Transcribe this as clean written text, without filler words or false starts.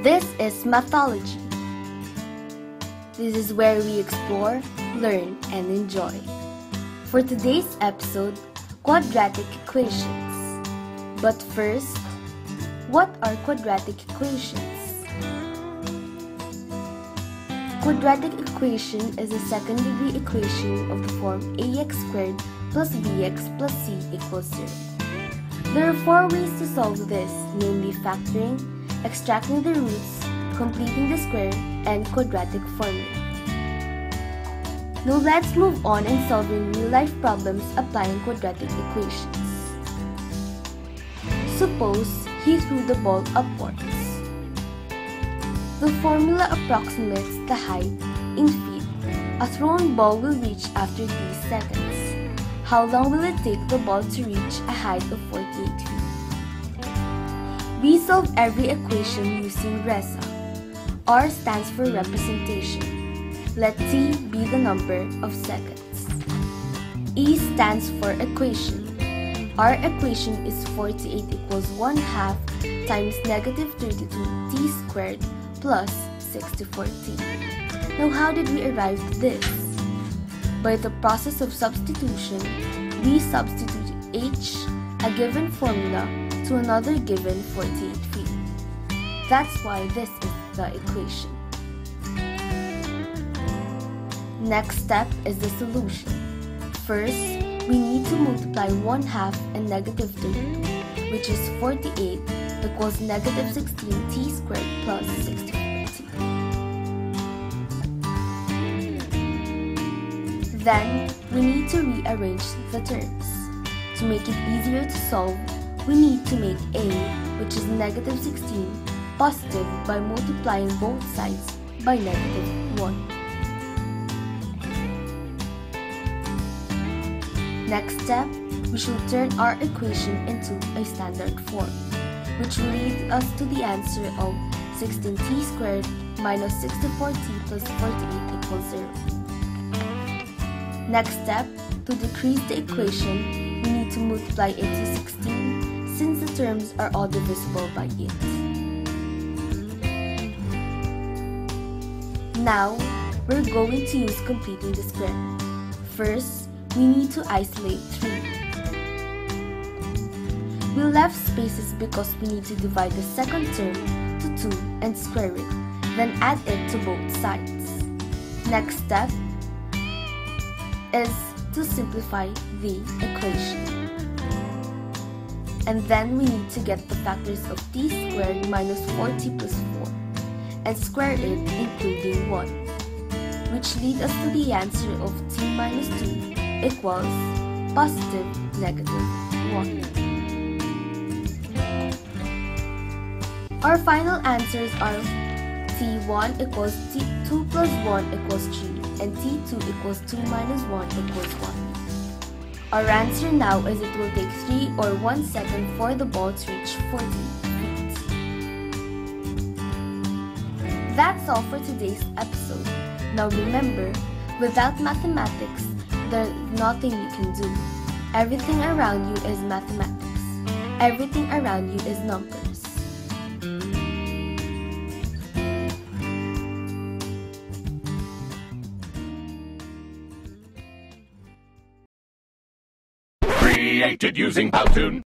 This is Mathology. This is where we explore, learn, and enjoy. For today's episode, quadratic equations. But first, what are quadratic equations? Quadratic equation is a second-degree equation of the form ax squared plus bx plus c equals 0. There are four ways to solve this, namely factoring, extracting the roots, completing the square, and quadratic formula. Now let's move on in solving real-life problems applying quadratic equations. Suppose he threw the ball upwards. The formula approximates the height in feet a thrown ball will reach after 3 seconds. How long will it take the ball to reach a height of 48 feet? We solve every equation using RESA. R stands for representation. Let t be the number of seconds. E stands for equation. Our equation is 48 equals 1/2 times negative 32 t squared plus 64t. Now how did we arrive at this? By the process of substitution, we substitute h, a given formula, to another given 48 feet. That's why this is the equation. Next step is the solution. First, we need to multiply 1/2 and negative 32, which is 48 equals negative 16t squared plus 64t. Then, we need to rearrange the terms. To make it easier to solve, we need to make a, which is negative 16, positive by multiplying both sides by negative 1. Next step, we should turn our equation into a standard form, which will lead us to the answer of 16t squared minus 64t plus 48 equals 0. Next step, to decrease the equation, we need to multiply it to 16 since the terms are all divisible by it. Now, we're going to use completing the square. First, we need to isolate 3. We left spaces because we need to divide the second term to 2 and square it, then add it to both sides. Next step is to simplify the equation. And then we need to get the factors of t squared minus 4t plus 4 and square it including 1, which lead us to the answer of t minus 2 equals positive negative 1. Our final answers are t1 equals t2 plus 1 equals 3 and t2 equals 2 minus 1 equals 1. Our answer now is it will take 3 or 1 second for the ball to reach 40 feet. That's all for today's episode. Now remember, without mathematics, there's nothing you can do. Everything around you is mathematics. Everything around you is numbers. Created using Powtoon.